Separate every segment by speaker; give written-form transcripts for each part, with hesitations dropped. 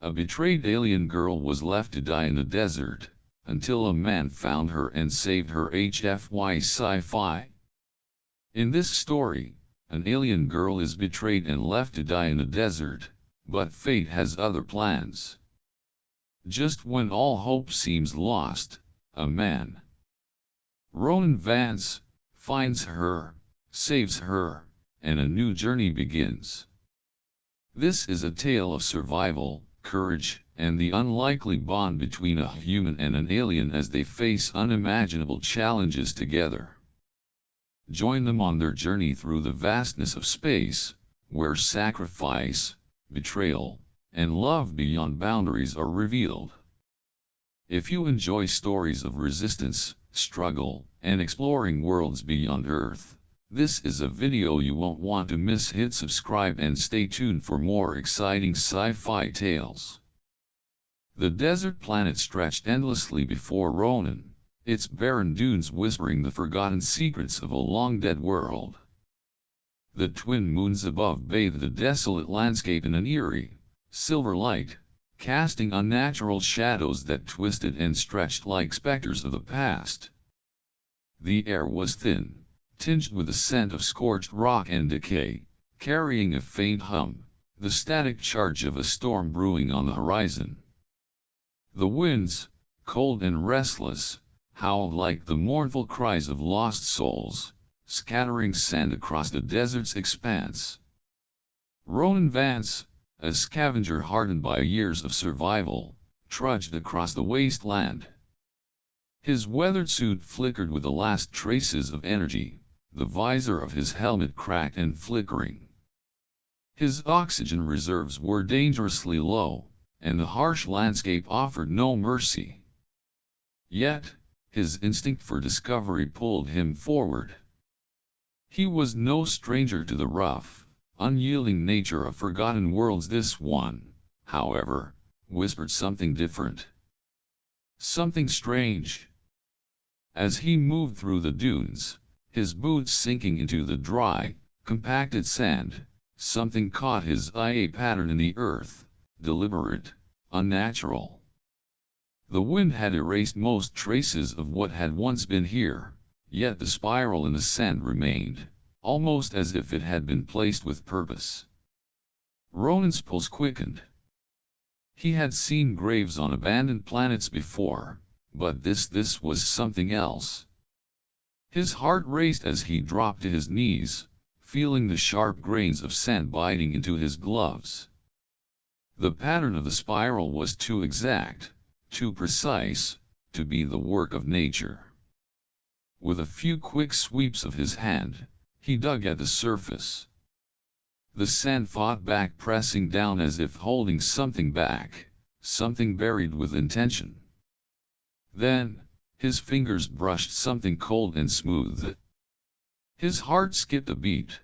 Speaker 1: A betrayed alien girl was left to die in the desert, until a man found her and saved her. HFY SciFi. In this story, an alien girl is betrayed and left to die in the desert, but fate has other plans. Just when all hope seems lost, a man, Ronan Vance, finds her, saves her, and a new journey begins. This is a tale of survival, courage, and the unlikely bond between a human and an alien as they face unimaginable challenges together. Join them on their journey through the vastness of space, where sacrifice, betrayal, and love beyond boundaries are revealed. If you enjoy stories of resistance, struggle, and exploring worlds beyond Earth, this is a video you won't want to miss. Hit subscribe and stay tuned for more exciting sci-fi tales. The desert planet stretched endlessly before Ronan, its barren dunes whispering the forgotten secrets of a long-dead world. The twin moons above bathed the desolate landscape in an eerie, silver light, casting unnatural shadows that twisted and stretched like specters of the past. The air was thin, tinged with the scent of scorched rock and decay, carrying a faint hum, the static charge of a storm brewing on the horizon. The winds, cold and restless, howled like the mournful cries of lost souls, scattering sand across the desert's expanse. Ronan Vance, a scavenger hardened by years of survival, trudged across the wasteland. His weathered suit flickered with the last traces of energy, the visor of his helmet cracked and flickering. His oxygen reserves were dangerously low, and the harsh landscape offered no mercy. Yet, his instinct for discovery pulled him forward. He was no stranger to the rough, unyielding nature of forgotten worlds. This one, however, whispered something different. Something strange. As he moved through the dunes, his boots sinking into the dry, compacted sand, something caught his eye, a pattern in the earth, deliberate, unnatural. The wind had erased most traces of what had once been here, yet the spiral in the sand remained, almost as if it had been placed with purpose. Ronan's pulse quickened. He had seen graves on abandoned planets before, but this was something else. His heart raced as he dropped to his knees, feeling the sharp grains of sand biting into his gloves. The pattern of the spiral was too exact, too precise, to be the work of nature. With a few quick sweeps of his hand, he dug at the surface. The sand fought back, pressing down as if holding something back, something buried with intention. Then, his fingers brushed something cold and smooth. His heart skipped a beat.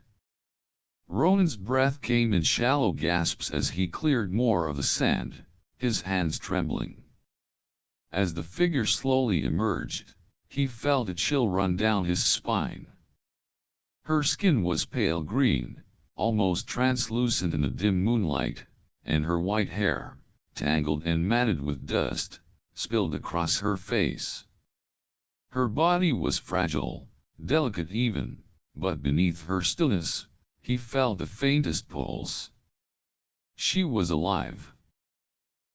Speaker 1: Ronan's breath came in shallow gasps as he cleared more of the sand, his hands trembling. As the figure slowly emerged, he felt a chill run down his spine. Her skin was pale green, almost translucent in the dim moonlight, and her white hair, tangled and matted with dust, spilled across her face. Her body was fragile, delicate even, but beneath her stillness, he felt the faintest pulse. She was alive.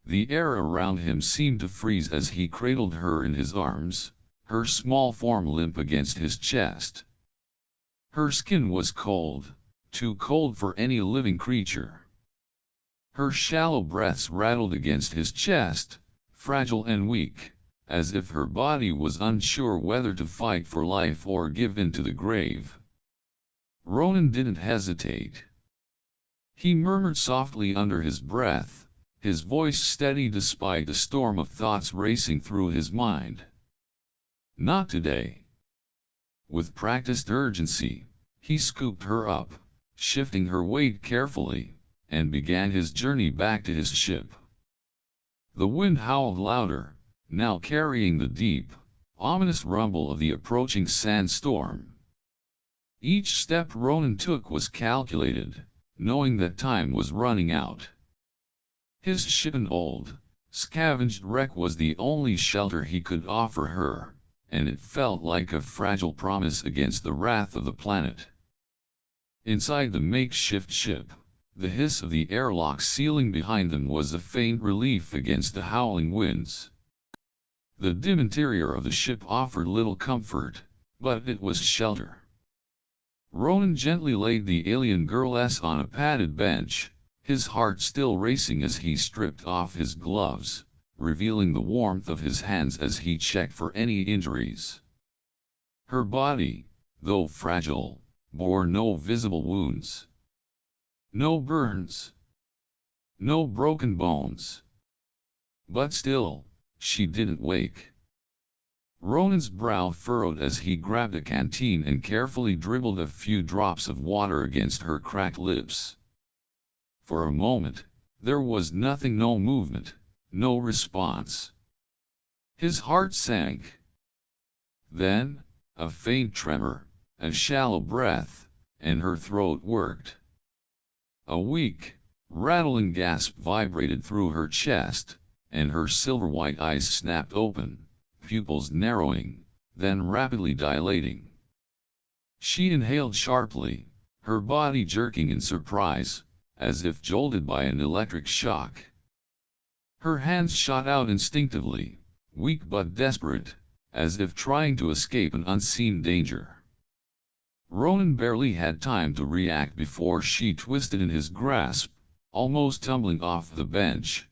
Speaker 1: The air around him seemed to freeze as he cradled her in his arms, her small form limp against his chest. Her skin was cold, too cold for any living creature. Her shallow breaths rattled against his chest, fragile and weak, as if her body was unsure whether to fight for life or give in to the grave. Ronan didn't hesitate. He murmured softly under his breath, his voice steady despite a storm of thoughts racing through his mind. Not today. With practiced urgency, he scooped her up, shifting her weight carefully, and began his journey back to his ship. The wind howled louder, now carrying the deep, ominous rumble of the approaching sandstorm. Each step Ronan took was calculated, knowing that time was running out. His ship, an old, scavenged wreck, was the only shelter he could offer her, and it felt like a fragile promise against the wrath of the planet. Inside the makeshift ship, the hiss of the airlock sealing behind them was a faint relief against the howling winds. The dim interior of the ship offered little comfort, but it was shelter. Ronan gently laid the alien girl on a padded bench, his heart still racing as he stripped off his gloves, revealing the warmth of his hands as he checked for any injuries. Her body, though fragile, bore no visible wounds. No burns. No broken bones. But still, she didn't wake. Ronan's brow furrowed as he grabbed a canteen and carefully dribbled a few drops of water against her cracked lips. For a moment, there was nothing, no movement, no response. His heart sank. Then, a faint tremor, a shallow breath, and her throat worked. A weak, rattling gasp vibrated through her chest, and her silver-white eyes snapped open, pupils narrowing, then rapidly dilating. She inhaled sharply, her body jerking in surprise, as if jolted by an electric shock. Her hands shot out instinctively, weak but desperate, as if trying to escape an unseen danger. Ronan barely had time to react before she twisted in his grasp, almost tumbling off the bench.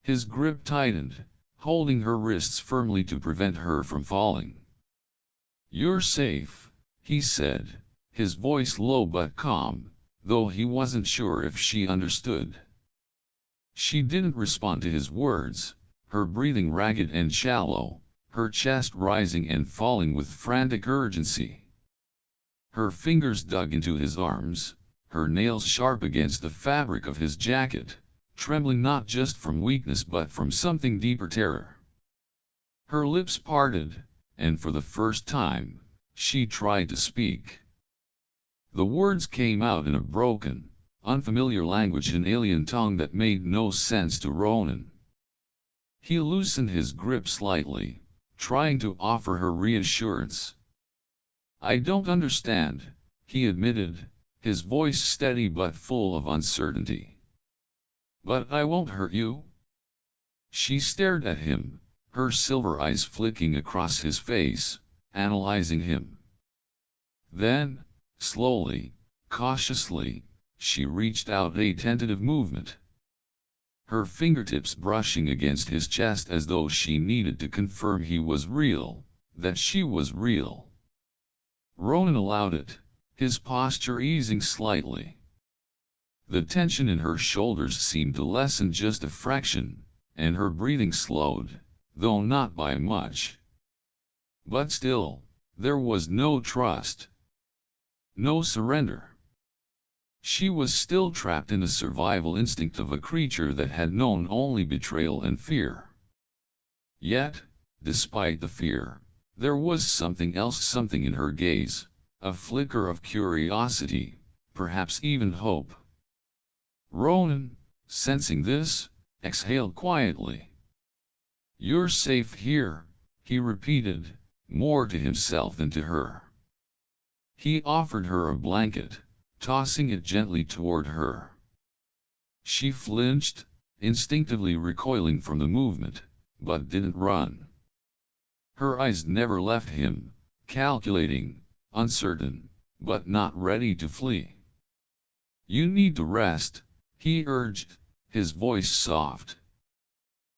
Speaker 1: His grip tightened, holding her wrists firmly to prevent her from falling. "You're safe," he said, his voice low but calm, though he wasn't sure if she understood. She didn't respond to his words, her breathing ragged and shallow, her chest rising and falling with frantic urgency. Her fingers dug into his arms, her nails sharp against the fabric of his jacket, trembling not just from weakness but from something deeper, terror. Her lips parted, and for the first time, she tried to speak. The words came out in a broken, unfamiliar language, an alien tongue that made no sense to Ronan. He loosened his grip slightly, trying to offer her reassurance. "I don't understand," he admitted, his voice steady but full of uncertainty. "But I won't hurt you." She stared at him, her silver eyes flicking across his face, analyzing him. Then, slowly, cautiously, she reached out a tentative movement. Her fingertips brushing against his chest as though she needed to confirm he was real, that she was real. Ronan allowed it, his posture easing slightly. The tension in her shoulders seemed to lessen just a fraction, and her breathing slowed, though not by much. But still, there was no trust. No surrender. She was still trapped in the survival instinct of a creature that had known only betrayal and fear. Yet, despite the fear, there was something else, something in her gaze, a flicker of curiosity, perhaps even hope. Ronan, sensing this, exhaled quietly. "You're safe here," he repeated, more to himself than to her. He offered her a blanket, tossing it gently toward her. She flinched, instinctively recoiling from the movement, but didn't run. Her eyes never left him, calculating, uncertain, but not ready to flee. "You need to rest," he urged, his voice soft.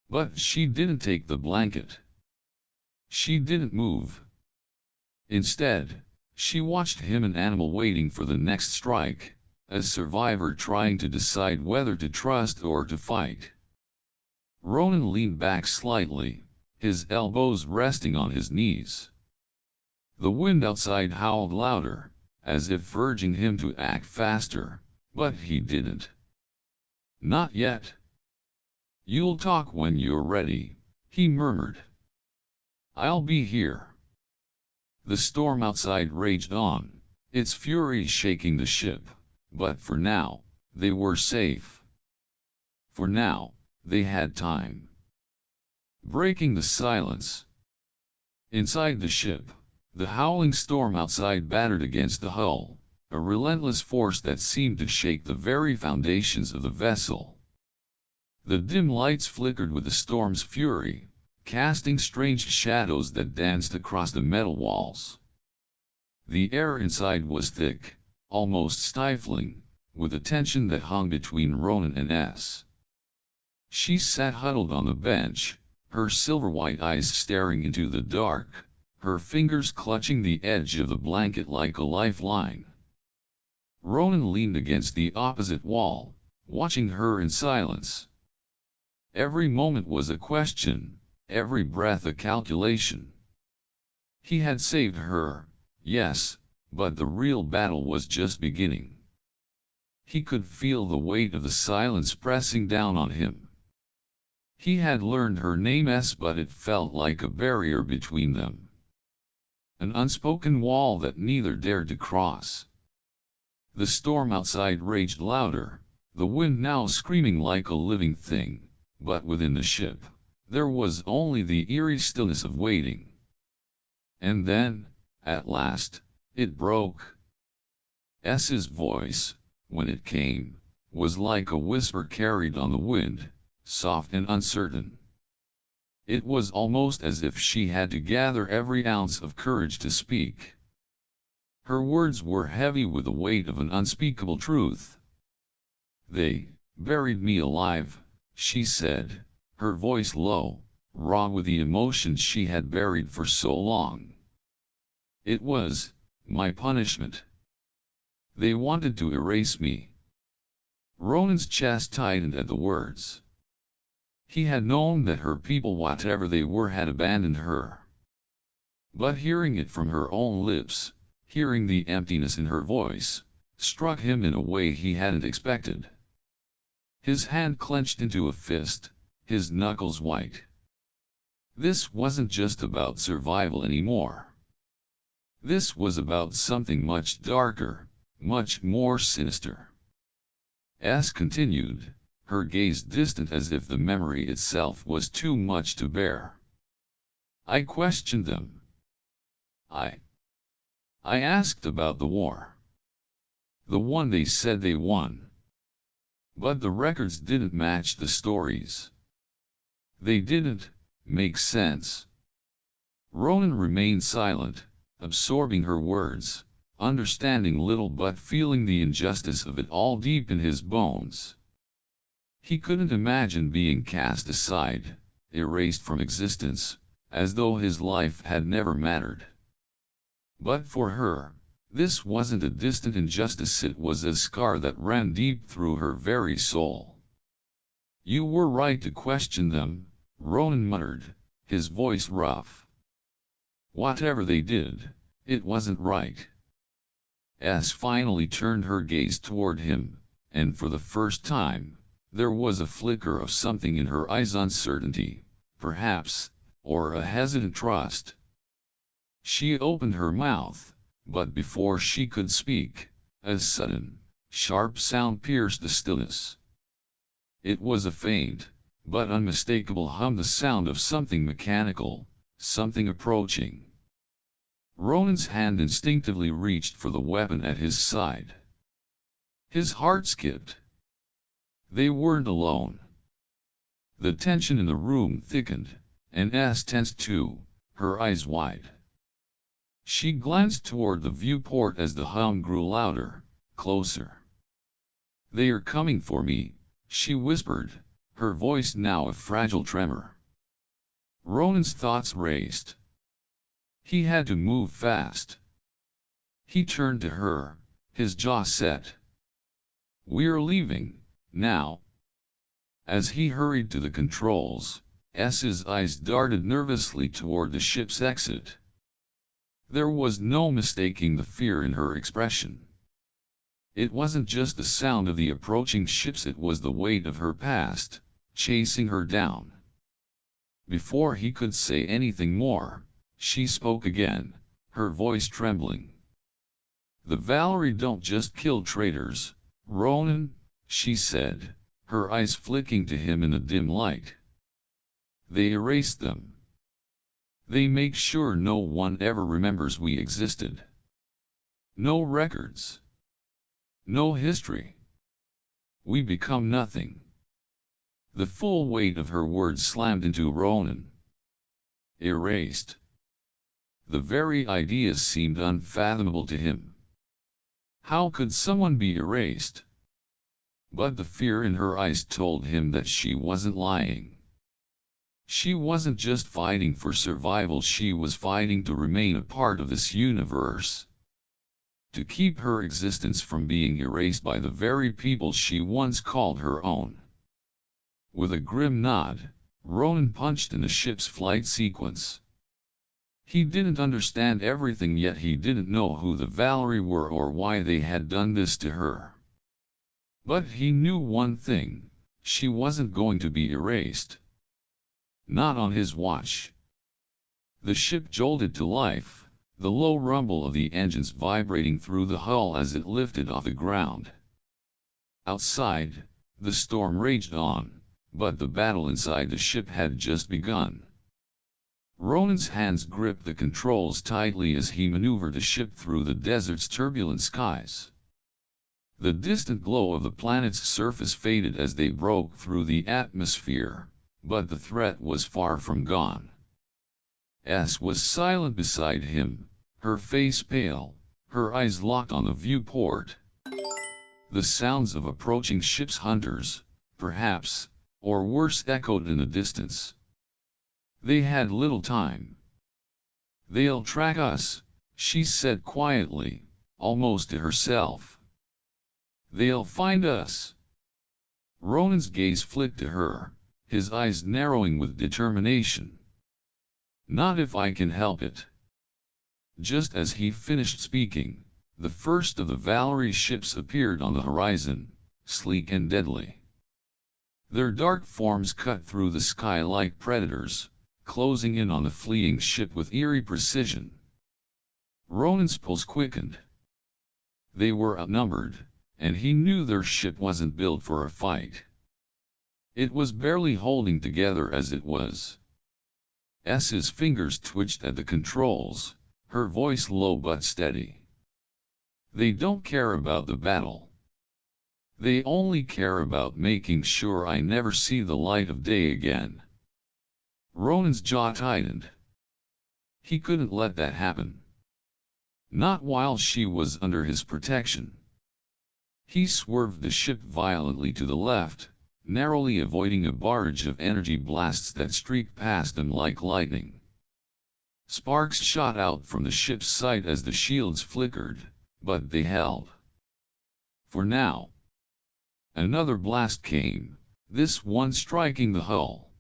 Speaker 1: But she didn't take the blanket. She didn't move. Instead, she watched him, an animal waiting for the next strike, a survivor trying to decide whether to trust or to fight. Ronan leaned back slightly, his elbows resting on his knees. The wind outside howled louder, as if urging him to act faster, but he didn't. "Not yet." "You'll talk when you're ready," he murmured. "I'll be here." The storm outside raged on, its fury shaking the ship, but for now, they were safe. For now, they had time. Breaking the silence. Inside the ship, the howling storm outside battered against the hull, a relentless force that seemed to shake the very foundations of the vessel. The dim lights flickered with the storm's fury, casting strange shadows that danced across the metal walls. The air inside was thick, almost stifling, with a tension that hung between Ronan and S. She sat huddled on the bench, her silver-white eyes staring into the dark, her fingers clutching the edge of the blanket like a lifeline. Ronan leaned against the opposite wall, watching her in silence. Every moment was a question, every breath a calculation. He had saved her, yes, but the real battle was just beginning. He could feel the weight of the silence pressing down on him. He had learned her name S, but it felt like a barrier between them. An unspoken wall that neither dared to cross. The storm outside raged louder, the wind now screaming like a living thing, but within the ship, there was only the eerie stillness of waiting. And then, at last, it broke. S's voice, when it came, was like a whisper carried on the wind, soft and uncertain. It was almost as if she had to gather every ounce of courage to speak. Her words were heavy with the weight of an unspeakable truth. "They buried me alive," she said, her voice low, raw with the emotion she had buried for so long. "It was my punishment. They wanted to erase me." Ronan's chest tightened at the words. He had known that her people, whatever they were, had abandoned her. But hearing it from her own lips, hearing the emptiness in her voice, struck him in a way he hadn't expected. His hand clenched into a fist, his knuckles white. This wasn't just about survival anymore. This was about something much darker, much more sinister. S continued, her gaze distant as if the memory itself was too much to bear. "I questioned them. I asked about the war. The one they said they won. But the records didn't match the stories. They didn't make sense." Ronan remained silent, absorbing her words, understanding little but feeling the injustice of it all deep in his bones. He couldn't imagine being cast aside, erased from existence, as though his life had never mattered. But for her, this wasn't a distant injustice, it was a scar that ran deep through her very soul. "You were right to question them," Ronan muttered, his voice rough. "Whatever they did, it wasn't right." S finally turned her gaze toward him, and for the first time, there was a flicker of something in her eyes, uncertainty, perhaps, or a hesitant trust. She opened her mouth, but before she could speak, a sudden, sharp sound pierced the stillness. It was a faint, but unmistakable hum, the sound of something mechanical, something approaching. Ronan's hand instinctively reached for the weapon at his side. His heart skipped. They weren't alone. The tension in the room thickened, and S tensed too, her eyes wide. She glanced toward the viewport as the hum grew louder, closer. "They are coming for me," she whispered, her voice now a fragile tremor. Ronan's thoughts raced. He had to move fast. He turned to her, his jaw set. "We're leaving, now." As he hurried to the controls, S's eyes darted nervously toward the ship's exit. There was no mistaking the fear in her expression. It wasn't just the sound of the approaching ships, it was the weight of her past, chasing her down. Before he could say anything more, she spoke again, her voice trembling. "The Valerie don't just kill traitors, Ronan," she said, her eyes flicking to him in the dim light. They erased them. They make sure no one ever remembers we existed. No records. No history. We become nothing. The full weight of her words slammed into Ronan. Erased. The very idea seemed unfathomable to him. How could someone be erased? But the fear in her eyes told him that she wasn't lying. She wasn't just fighting for survival, she was fighting to remain a part of this universe. To keep her existence from being erased by the very people she once called her own. With a grim nod, Ronan punched in the ship's flight sequence. He didn't understand everything, yet he didn't know who the Valerie were or why they had done this to her. But he knew one thing: she wasn't going to be erased. Not on his watch. The ship jolted to life, the low rumble of the engines vibrating through the hull as it lifted off the ground. Outside, the storm raged on, but the battle inside the ship had just begun. Ronan's hands gripped the controls tightly as he maneuvered the ship through the desert's turbulent skies. The distant glow of the planet's surface faded as they broke through the atmosphere, but the threat was far from gone. S was silent beside him, her face pale, her eyes locked on the viewport. The sounds of approaching ship's hunters, perhaps, or worse, echoed in the distance. They had little time. "They'll track us," she said quietly, almost to herself. "They'll find us." Ronan's gaze flicked to her, his eyes narrowing with determination. "Not if I can help it." Just as he finished speaking, the first of the Valerie ships appeared on the horizon, sleek and deadly. Their dark forms cut through the sky like predators, closing in on the fleeing ship with eerie precision. Ronan's pulse quickened. They were outnumbered, and he knew their ship wasn't built for a fight. It was barely holding together as it was. S's fingers twitched at the controls, her voice low but steady. "They don't care about the battle. They only care about making sure I never see the light of day again." Ronan's jaw tightened. He couldn't let that happen. Not while she was under his protection. He swerved the ship violently to the left, narrowly avoiding a barrage of energy blasts that streaked past him like lightning. Sparks shot out from the ship's side as the shields flickered, but they held. For now. Another blast came, this one striking the hull.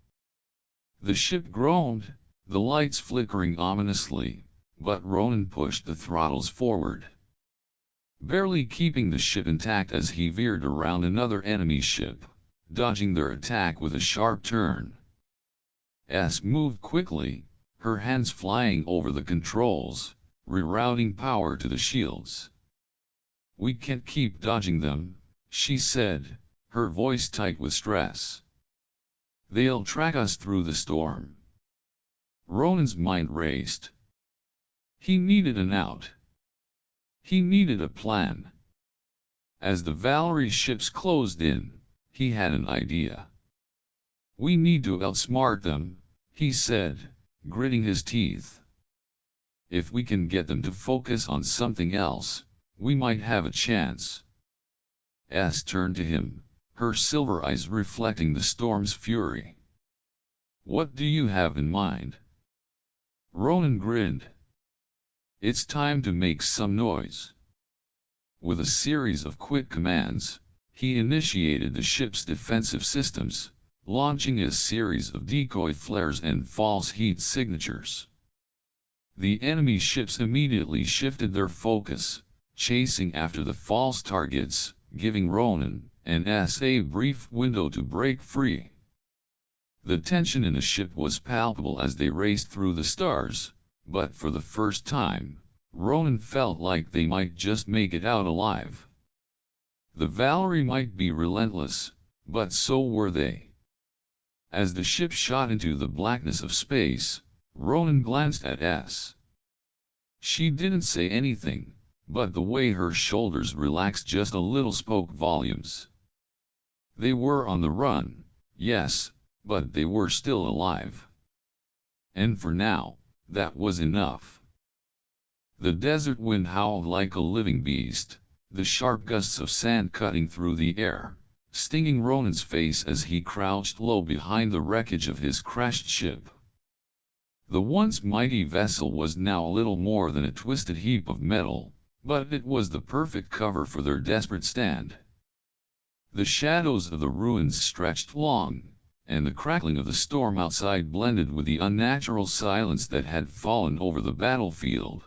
Speaker 1: The ship groaned, the lights flickering ominously, but Ronan pushed the throttles forward, barely keeping the ship intact as he veered around another enemy ship, dodging their attack with a sharp turn. S moved quickly, her hands flying over the controls, rerouting power to the shields. "We can't keep dodging them," she said, her voice tight with stress. "They'll track us through the storm." Ronan's mind raced. He needed an out. He needed a plan. As the Valerie ships closed in, he had an idea. "We need to outsmart them," he said, gritting his teeth. "If we can get them to focus on something else, we might have a chance." S turned to him, her silver eyes reflecting the storm's fury. "What do you have in mind?" Ronan grinned. "It's time to make some noise." With a series of quick commands, he initiated the ship's defensive systems, launching a series of decoy flares and false heat signatures. The enemy ships immediately shifted their focus, chasing after the false targets, giving Ronan and S a brief window to break free. The tension in the ship was palpable as they raced through the stars, but for the first time, Ronan felt like they might just make it out alive. The Valerie might be relentless, but so were they. As the ship shot into the blackness of space, Ronan glanced at S. She didn't say anything, but the way her shoulders relaxed just a little spoke volumes. They were on the run, yes, but they were still alive. And for now, that was enough. The desert wind howled like a living beast, the sharp gusts of sand cutting through the air, stinging Ronan's face as he crouched low behind the wreckage of his crashed ship. The once mighty vessel was now little more than a twisted heap of metal, but it was the perfect cover for their desperate stand. The shadows of the ruins stretched long, and the crackling of the storm outside blended with the unnatural silence that had fallen over the battlefield.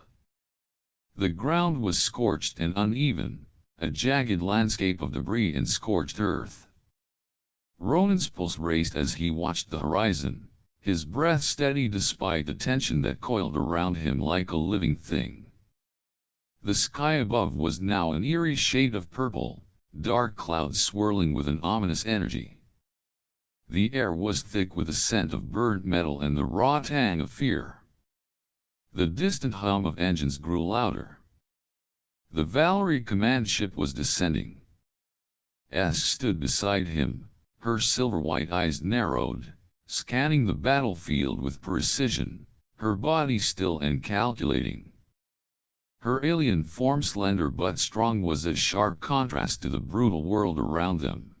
Speaker 1: The ground was scorched and uneven, a jagged landscape of debris and scorched earth. Ronan's pulse raced as he watched the horizon, his breath steady despite the tension that coiled around him like a living thing. The sky above was now an eerie shade of purple, dark clouds swirling with an ominous energy. The air was thick with the scent of burnt metal and the raw tang of fear. The distant hum of engines grew louder. The Valerie command ship was descending. S stood beside him, her silver-white eyes narrowed, scanning the battlefield with precision, her body still and calculating. Her alien form, slender but strong, was a sharp contrast to the brutal world around them.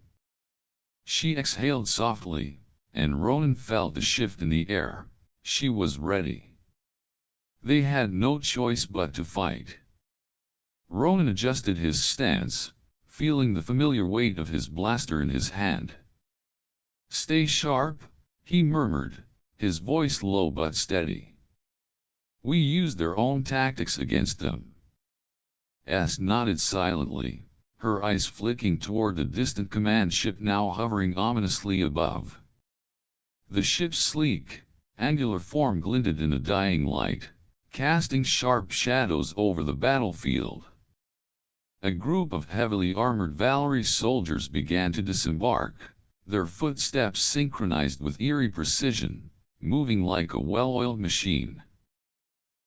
Speaker 1: She exhaled softly, and Ronan felt the shift in the air. She was ready. They had no choice but to fight. Ronan adjusted his stance, feeling the familiar weight of his blaster in his hand. "Stay sharp," he murmured, his voice low but steady. "We used their own tactics against them." S nodded silently, her eyes flicking toward the distant command ship now hovering ominously above. The ship's sleek, angular form glinted in the dying light, casting sharp shadows over the battlefield. A group of heavily armored Valerie soldiers began to disembark, their footsteps synchronized with eerie precision, moving like a well-oiled machine.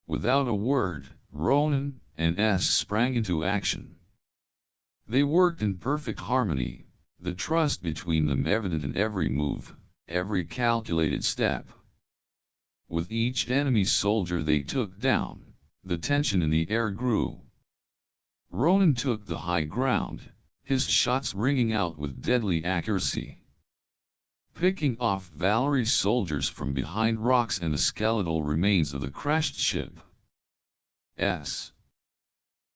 Speaker 1: Without a word, Ronan and S sprang into action. They worked in perfect harmony, the trust between them evident in every move, every calculated step. With each enemy soldier they took down, the tension in the air grew. Ronan took the high ground, his shots ringing out with deadly accuracy. Picking off Valerie soldiers from behind rocks and the skeletal remains of the crashed ship. S,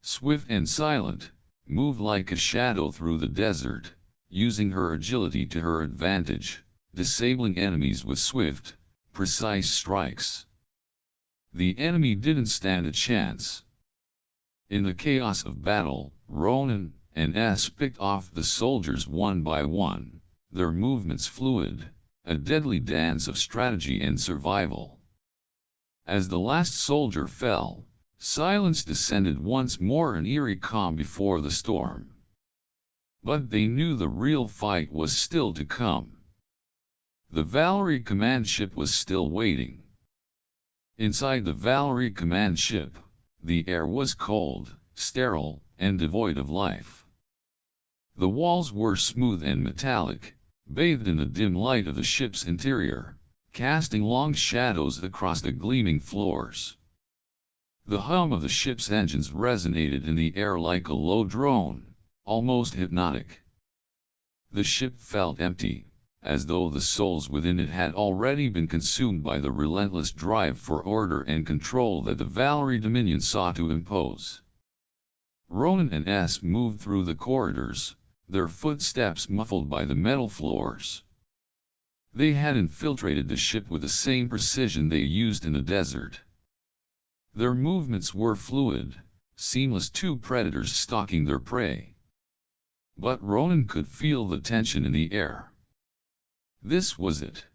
Speaker 1: swift and silent, moved like a shadow through the desert, using her agility to her advantage, disabling enemies with swift, precise strikes. The enemy didn't stand a chance. In the chaos of battle, Ronan and S picked off the soldiers one by one, their movements fluid, a deadly dance of strategy and survival. As the last soldier fell, silence descended once more, an eerie calm before the storm. But they knew the real fight was still to come. The Valerie command ship was still waiting. Inside the Valerie command ship, the air was cold, sterile, and devoid of life. The walls were smooth and metallic, bathed in the dim light of the ship's interior, casting long shadows across the gleaming floors. The hum of the ship's engines resonated in the air like a low drone, almost hypnotic. The ship felt empty, as though the souls within it had already been consumed by the relentless drive for order and control that the Valerie Dominion sought to impose. Ronan and S moved through the corridors, their footsteps muffled by the metal floors. They had infiltrated the ship with the same precision they used in the desert. Their movements were fluid, seamless, two predators stalking their prey. But Ronan could feel the tension in the air. This was it.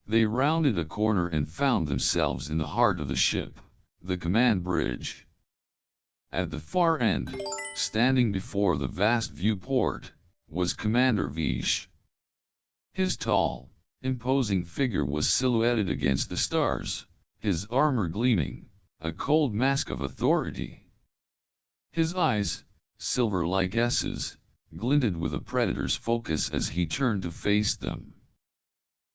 Speaker 1: They rounded a corner and found themselves in the heart of the ship, the command bridge. At the far end, standing before the vast viewport, was Commander Vish. His tall, imposing figure was silhouetted against the stars, his armor gleaming, a cold mask of authority. His eyes, silver like S's, glinted with a predator's focus as he turned to face them.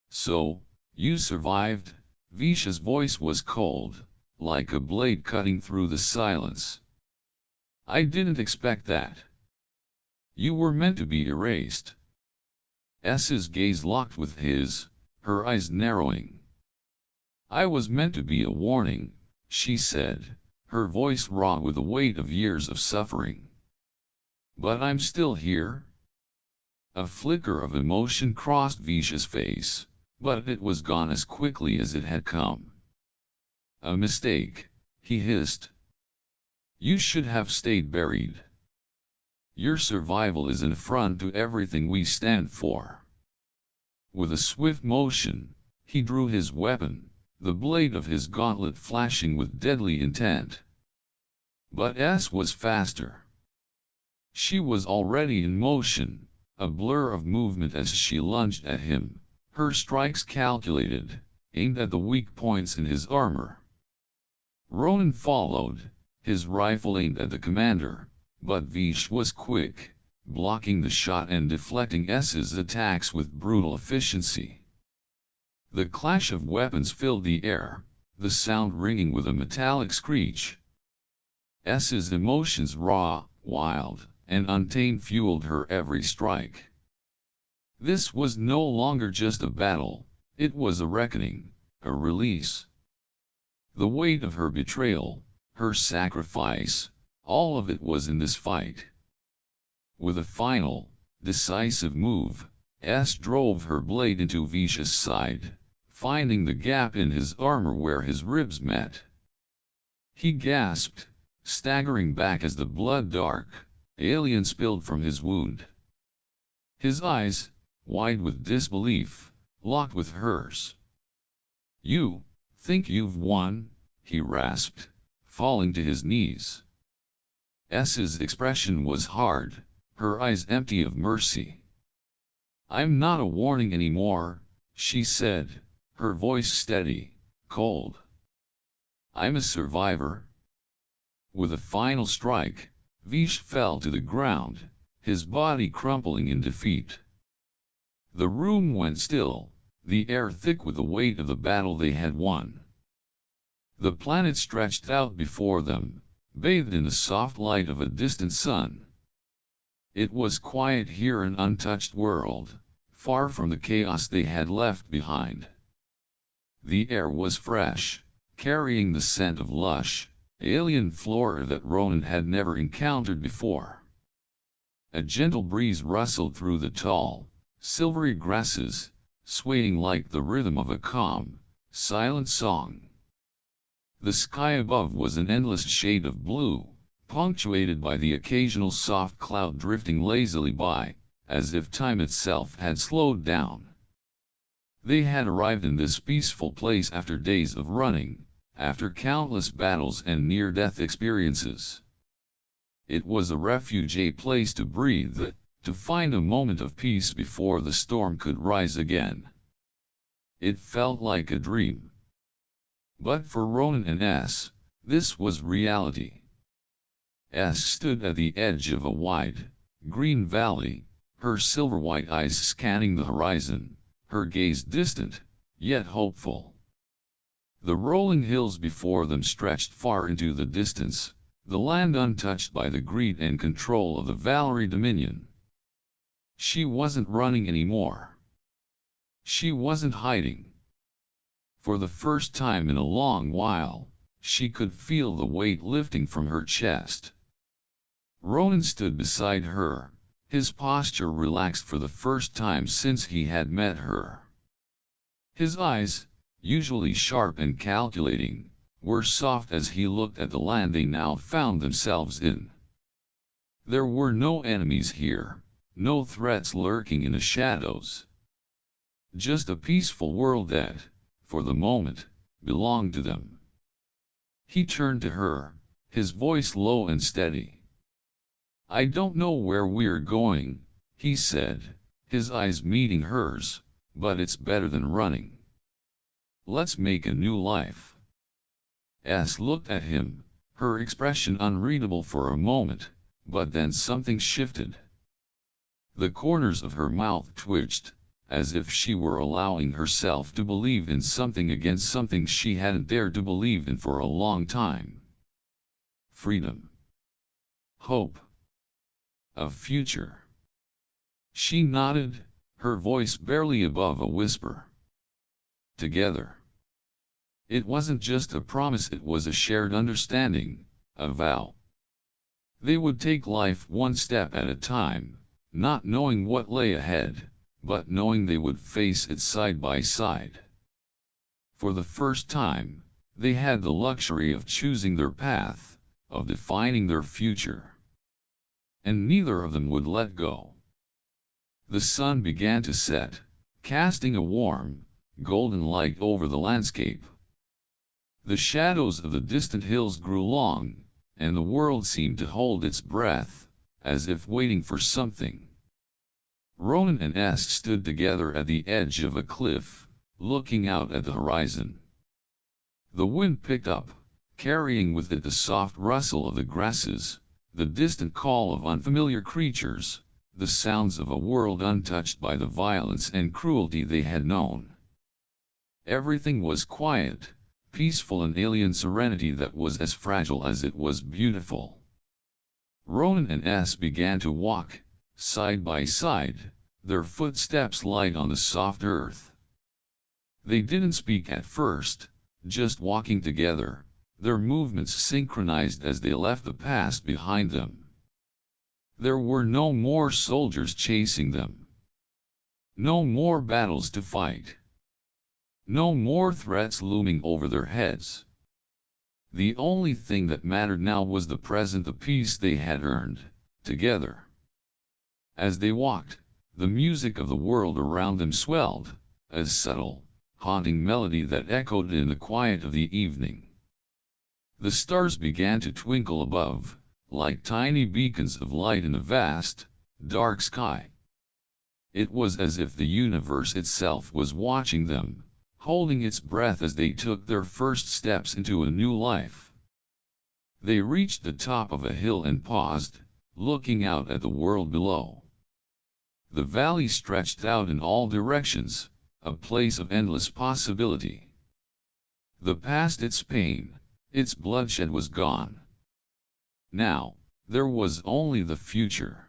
Speaker 1: "So, you survived?" Vish's voice was cold, like a blade cutting through the silence. "I didn't expect that. You were meant to be erased." S's gaze locked with his, her eyes narrowing. "I was meant to be a warning," she said, her voice raw with the weight of years of suffering. "But I'm still here." A flicker of emotion crossed Vish's face, but it was gone as quickly as it had come. "A mistake," he hissed. "You should have stayed buried. Your survival is an affront to everything we stand for." With a swift motion, he drew his weapon, the blade of his gauntlet flashing with deadly intent. But S was faster. She was already in motion, a blur of movement as she lunged at him, her strikes calculated, aimed at the weak points in his armor. Ronan followed, his rifle aimed at the commander, but Vish was quick, blocking the shot and deflecting S's attacks with brutal efficiency. The clash of weapons filled the air, the sound ringing with a metallic screech. S's emotions raw, wild, and untamed fueled her every strike. This was no longer just a battle, it was a reckoning, a release. The weight of her betrayal, her sacrifice, all of it was in this fight. With a final, decisive move, S drove her blade into Vish's side, finding the gap in his armor where his ribs met. He gasped, staggering back as the blood dark, alien spilled from his wound. His eyes, wide with disbelief, locked with hers. "You think you've won?" he rasped, falling to his knees. S's expression was hard, her eyes empty of mercy. "I'm not a warning anymore," she said, her voice steady, cold. "I'm a survivor." With a final strike, Vish fell to the ground, his body crumpling in defeat. The room went still, the air thick with the weight of the battle they had won. The planet stretched out before them, bathed in the soft light of a distant sun. It was quiet here, an untouched world, far from the chaos they had left behind. The air was fresh, carrying the scent of lush, alien flora that Ronan had never encountered before. A gentle breeze rustled through the tall, silvery grasses, swaying like the rhythm of a calm, silent song. The sky above was an endless shade of blue, punctuated by the occasional soft cloud drifting lazily by, as if time itself had slowed down. They had arrived in this peaceful place after days of running, after countless battles and near-death experiences. It was a refuge, a place to breathe, to find a moment of peace before the storm could rise again. It felt like a dream. But for Ronan and S, this was reality. S stood at the edge of a wide, green valley, her silver-white eyes scanning the horizon, her gaze distant, yet hopeful. The rolling hills before them stretched far into the distance, the land untouched by the greed and control of the Valerie Dominion. She wasn't running anymore. She wasn't hiding. For the first time in a long while, she could feel the weight lifting from her chest. Ronan stood beside her, his posture relaxed for the first time since he had met her. His eyes, usually sharp and calculating, were soft as he looked at the land they now found themselves in. There were no enemies here, no threats lurking in the shadows. Just a peaceful world that, for the moment, belonged to them. He turned to her, his voice low and steady. "I don't know where we're going, he said, his eyes meeting hers, but it's better than running. Let's make a new life. S looked at him, her expression unreadable for a moment, but then something shifted. The corners of her mouth twitched, as if she were allowing herself to believe in something against something she hadn't dared to believe in for a long time. Freedom. Hope. A future. She nodded, her voice barely above a whisper. Together. It wasn't just a promise, it was a shared understanding, a vow. They would take life one step at a time, not knowing what lay ahead, but knowing they would face it side by side. For the first time, they had the luxury of choosing their path, of defining their future. And neither of them would let go. The sun began to set, casting a warm, golden light over the landscape. The shadows of the distant hills grew long, and the world seemed to hold its breath, as if waiting for something. Ronan and S stood together at the edge of a cliff, looking out at the horizon. The wind picked up, carrying with it the soft rustle of the grasses, the distant call of unfamiliar creatures, the sounds of a world untouched by the violence and cruelty they had known. Everything was quiet, peaceful, an alien serenity that was as fragile as it was beautiful. Ronan and S began to walk, side by side, their footsteps light on the soft earth. They didn't speak at first, just walking together, their movements synchronized as they left the past behind them. There were no more soldiers chasing them. No more battles to fight. No more threats looming over their heads. The only thing that mattered now was the present, the peace they had earned, together. As they walked, the music of the world around them swelled, a subtle, haunting melody that echoed in the quiet of the evening. The stars began to twinkle above, like tiny beacons of light in a vast, dark sky. It was as if the universe itself was watching them, holding its breath as they took their first steps into a new life. They reached the top of a hill and paused, looking out at the world below. The valley stretched out in all directions, a place of endless possibility. The past, its pain, its bloodshed was gone. Now, there was only the future.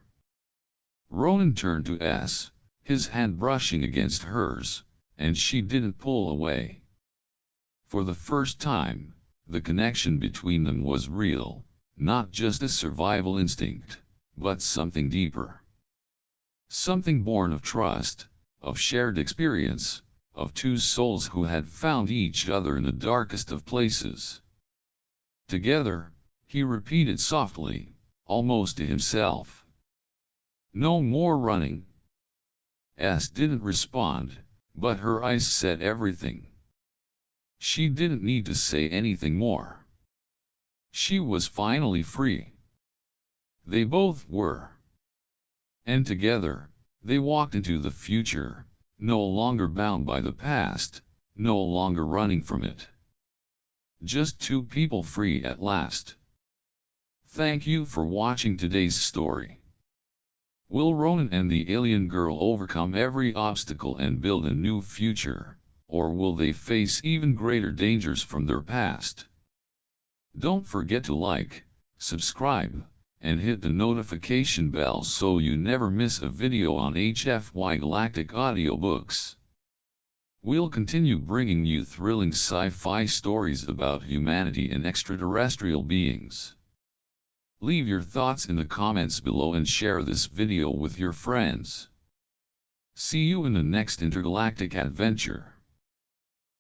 Speaker 1: Ronan turned to S, his hand brushing against hers, and she didn't pull away. For the first time, the connection between them was real, not just a survival instinct, but something deeper. Something born of trust, of shared experience, of two souls who had found each other in the darkest of places. Together, he repeated softly, almost to himself. No more running. S didn't respond, but her eyes said everything. She didn't need to say anything more. She was finally free. They both were. And together, they walked into the future, no longer bound by the past, no longer running from it. Just two people free at last. Thank you for watching today's story. Will Ronan and the alien girl overcome every obstacle and build a new future, or will they face even greater dangers from their past? Don't forget to like, subscribe, and hit the notification bell so you never miss a video on HFY Galactic Audiobooks. We'll continue bringing you thrilling sci-fi stories about humanity and extraterrestrial beings. Leave your thoughts in the comments below and share this video with your friends. See you in the next intergalactic adventure.